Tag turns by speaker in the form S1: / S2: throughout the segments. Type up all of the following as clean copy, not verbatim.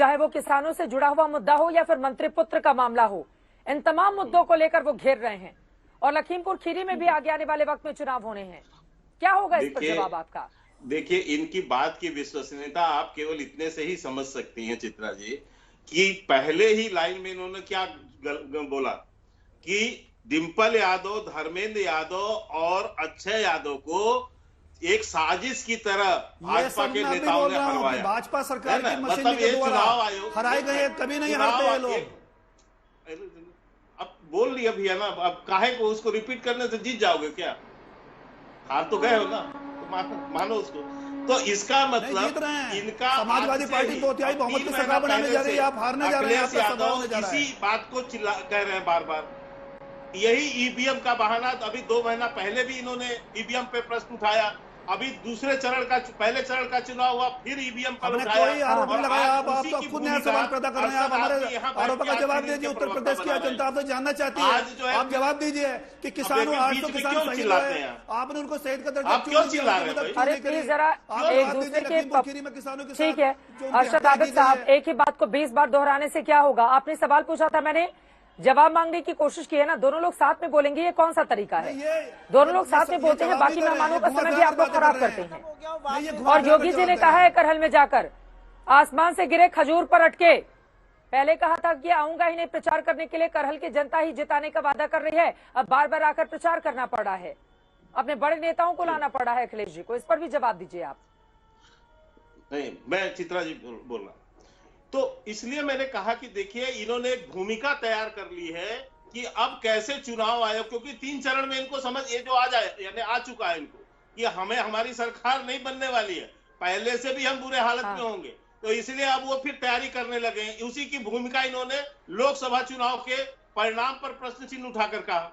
S1: चाहे वो किसानों से जुड़ा हुआ मुद्दा हो या फिर मंत्री पुत्र का मामला हो, इन तमाम मुद्दों को लेकर वो घेर रहे हैं। और लखीमपुर खीरी में भी आगे आने वाले वक्त में चुनाव होने हैं। क्या होगा इस पर जवाब आपका?
S2: देखिए, इनकी बात की विश्वसनीयता आप केवल इतने से ही समझ सकती हैं चित्रा जी, कि पहले ही लाइन में इन्होंने क्या बोला कि डिंपल यादव, धर्मेंद्र यादव और अक्षय यादव को एक साजिश की तरह भाजपा के नेताओं ने हरवाया।
S3: भाजपा सरकार की मशीन
S2: मतलब ये चुनाव आयोग
S3: हराए गए, कभी नहीं हारते ये लोग।
S2: अब बोल लिया भैया ना, अब काहे को उसको रिपीट करने से जीत जाओगे क्या? हार तो गए हो ना, तो मानो उसको। तो इसका मतलब इनका
S3: समाजवादी पार्टी तो बहुमत की सरकार बनाने जा रही है, आप हारने जा रहे हैं।
S2: इसी बात को कह रहे हैं बार बार, यही ईवीएम का बहाना। अभी 2 महीना पहले भी इन्होंने ईवीएम पे प्रश्न उठाया, अभी दूसरे चरण का, पहले चरण का चुनाव हुआ, फिर ईवीएम पर उठाया।
S3: कोई आरोप नहीं लगाया, आप तो खुद नया सवाल पैदा कर रहे हैं। आप हमारे आरोपों का जवाब दीजिए। उत्तर प्रदेश की जनता आपसे जानना चाहती है, आप जवाब दीजिए कि किसानों 800 किसान शहीद हुए, आपने उनको शहीद का दर्जा क्यों दिया?
S1: अरे प्लीज जरा एक दूसरे के
S3: किसानों के,
S1: ठीक है अरशद आबिद साहब, एक ही बात को 20 बार दोहराने से क्या होगा? आपने सवाल पूछा था, मैंने जवाब मांगने की कोशिश की है ना। दोनों लोग साथ में बोलेंगे, ये कौन सा तरीका है? दोनों लोग साथ में बोलते हैं, बाकी मेहमानों का समय भी आप लोग खराब करते हैं। और योगी जी ने कहा है करहल में जाकर, आसमान से गिरे खजूर पर अटके। पहले कहा था कि आऊंगा ही नहीं प्रचार करने के लिए, करहल की जनता ही जिताने का वादा कर रही है। अब बार बार आकर प्रचार करना पड़ रहा है, अपने बड़े नेताओं को लाना पड़ा है अखिलेश जी को। इस पर भी जवाब दीजिए आप।
S2: नहीं, मैं चित्रा जी बोल रहा, तो इसलिए मैंने कहा कि देखिए, इन्होंने एक भूमिका तैयार कर ली है कि अब कैसे चुनाव आयोग, क्योंकि 3 चरण में इनको समझ, ये जो आ जाए यानी आ चुका है इनको कि हमें हमारी सरकार नहीं बनने वाली है, पहले से भी हम बुरे हालत में होंगे, तो इसलिए अब वो फिर तैयारी करने लगे हैं। उसी की भूमिका इन्होंने लोकसभा चुनाव के परिणाम पर प्रश्न चिन्ह उठाकर कहा।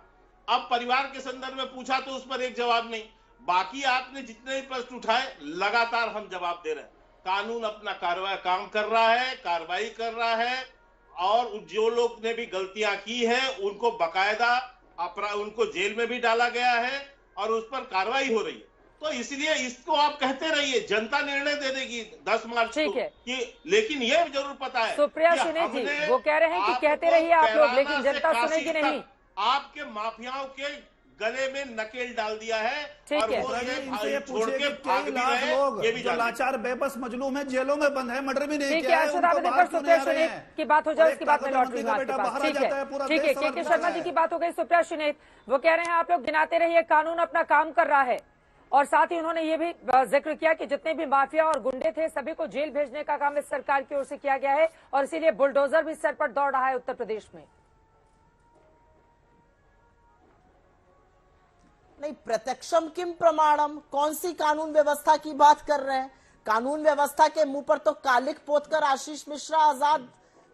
S2: अब परिवार के संदर्भ में पूछा तो उस पर एक जवाब नहीं। बाकी आपने जितने भी प्रश्न उठाए, लगातार हम जवाब दे रहे हैं। कानून अपना काम कर रहा है, कार्रवाई कर रहा है, और जो लोग ने भी गलतियां की है उनको बकायदा उनको जेल में भी डाला गया है और उस पर कार्रवाई हो रही है। तो इसलिए इसको आप कहते रहिए, जनता निर्णय दे देगी 10 मार्च को कि, लेकिन ये जरूर पता है
S1: सुप्रिया सुने जी, वो कह रहे हैं कि कहते रहिए आप लोग, लेकिन जनता सुनेगी नहीं।
S2: आपके माफियाओं के गले में नकेल डाल दिया है।
S1: ठीक है,
S3: इनसे ये पूछिए कि कई लाख लोग जो लाचार बेबस मजलूम है, जेलों में बंद है, मर्डर भी नहीं किया है, उनको बाहर क्यों नहीं आ रहे हैं?
S1: की बात हो जाए उसके बाद में लौट रही हूं आपके पास। ठीक है, के शर्मा जी की बात हो गई। सुप्रिया सुनेत वो कह रहे हैं आप लोग गिनाते रहिए, कानून अपना काम कर रहा है। और साथ ही उन्होंने ये भी जिक्र किया कि जितने भी माफिया और गुंडे थे सभी को जेल भेजने का काम इस सरकार की ओर से किया गया है, और इसीलिए बुलडोजर भी सर पर दौड़ रहा है उत्तर प्रदेश में।
S4: नहीं, प्रत्यक्षम किम प्रमाणम, कौन सी कानून व्यवस्था की बात कर रहे हैं? कानून व्यवस्था के मुंह पर तो कालिक पोतकर आशीष मिश्रा आजाद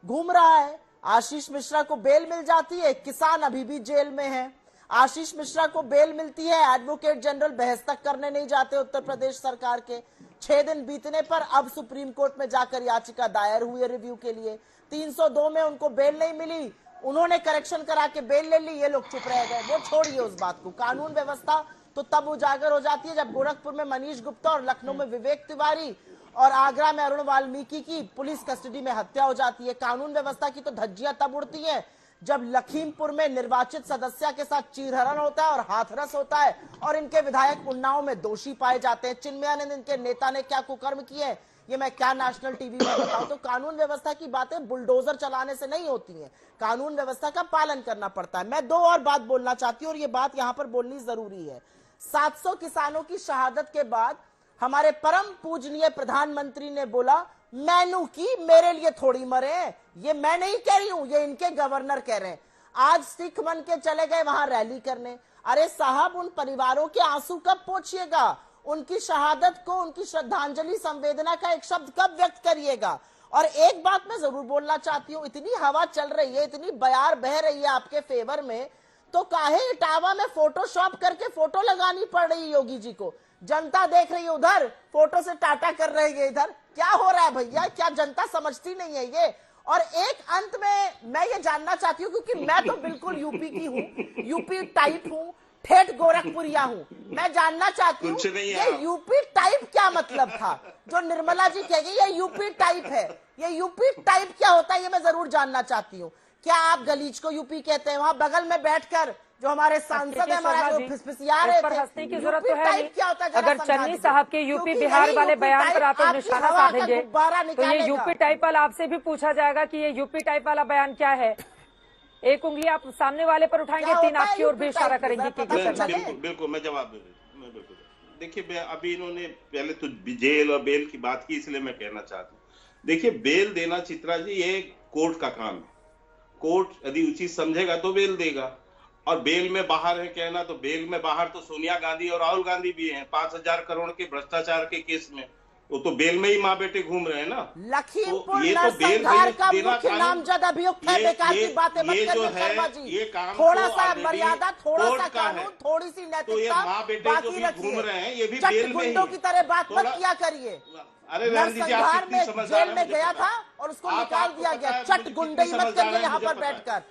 S4: घूम रहा है। आशीष मिश्रा को बेल मिल जाती है, किसान अभी भी जेल में है। आशीष मिश्रा को बेल मिलती है, एडवोकेट जनरल बहस तक करने नहीं जाते उत्तर प्रदेश सरकार के। 6 दिन बीतने पर अब सुप्रीम कोर्ट में जाकर याचिका दायर हुई है रिव्यू के लिए। 302 में उनको बेल नहीं मिली, उन्होंने करेक्शन करा के बेल ले ली, ये लोग चुप रह गए। वो छोड़िए उस बात को। कानून व्यवस्था तो तब उजागर हो जाती है जब गोरखपुर में मनीष गुप्ता और लखनऊ में विवेक तिवारी और आगरा में अरुण वाल्मीकि की पुलिस कस्टडी में हत्या हो जाती है। कानून व्यवस्था की तो धज्जियां तब उड़ती हैं जब लखीमपुर में निर्वाचित सदस्य के साथ चीरहरण होता है और हाथरस होता है और इनके विधायक उन्नाव में दोषी पाए जाते हैं। चिन्मयानंद इनके नेता ने क्या कुकर्म किए, ये मैं क्या नेशनल टीवी में बताऊं। तो कानून व्यवस्था की बातें बुलडोजर चलाने से नहीं होती हैं, कानून व्यवस्था का पालन करना पड़ता है। मैं 2 और बात बोलना चाहती हूँ और ये बात यहाँ पर बोलनी जरूरी है। 700 किसानों की शहादत के बाद हमारे परम पूजनीय प्रधानमंत्री ने बोला, मैनू की मेरे लिए थोड़ी मरे। ये मैं नहीं कह रही हूं, ये इनके गवर्नर कह रहे हैं। आज सिख बन के चले गए वहां रैली करने। अरे साहब, उन परिवारों के आंसू कब पोंछिएगा? उनकी शहादत को, उनकी श्रद्धांजलि संवेदना का एक शब्द कब व्यक्त करिएगा? और एक बात मैं जरूर बोलना चाहती हूँ, इतनी हवा चल रही है, इतनी बयार बह रही है आपके फेवर में, तो काहे इटावा में फोटोशॉप करके फोटो लगानी पड़ रही है योगी जी को? जनता देख रही है उधर, फोटो से टाटा कर रही है इधर। क्या हो रहा है भैया? क्या जनता समझती नहीं है ये? और एक अंत में मैं ये जानना चाहती हूँ, क्योंकि मैं तो बिल्कुल यूपी की हूँ, यूपी टाइप हूँ, ठेठ गोरखपुरिया हूँ। मैं जानना चाहती हूँ ये यूपी टाइप क्या मतलब था जो निर्मला जी कहेगी ये यूपी टाइप है, ये यूपी टाइप क्या होता है ये मैं जरूर जानना चाहती हूँ। क्या आप गलीच को यूपी कहते हैं? वहां बगल में बैठकर जो हमारे सांसद है हमारा जो फिसफिसिया रहे थे,
S1: हंसने की जरूरत तो है नहीं।
S4: क्या होता है
S1: अगर चन्नी साहब के यूपी बिहार वाले बयान पर आप निशाना साधेंगे तो ये यूपी टाइप वाला आपसे भी पूछा जाएगा कि ये यूपी टाइप वाला बयान क्या है। एक उंगली आप सामने वाले पर उठाएंगे, 3 आपकी ओर भी इशारा करेंगे।
S2: बिल्कुल मैं जवाब दे रही हूँ। देखिए अभी इन्होंने पहले तो जेल और बेल की बात की, इसलिए मैं कहना चाहता हूँ देखिए बेल देना चित्रा जी ये कोर्ट का काम है। कोर्ट यदि उचित समझेगा तो बेल देगा, और बेल में बाहर है कहना तो बेल में बाहर तो सोनिया गांधी और राहुल गांधी भी हैं 5,000 करोड़ के भ्रष्टाचार के केस में, वो तो बेल में ही माँ बेटे घूम रहे हैं ना।
S4: लखीमपुर नरसंहार का मुख्य नामजद अभियुक्त है। बेकार की बातें मत करिए शर्मा जी, थोड़ा सा मर्यादा, थोड़ा सा कानून, थोड़ी सी नैतिकता बाकी रखिए। चटगुंडों की तरह बात मत किया करिए। नरसंहार में जेल में गया था और उसको निकाल दिया गया। चटगुंडई मत करिए यहाँ पर बैठकर।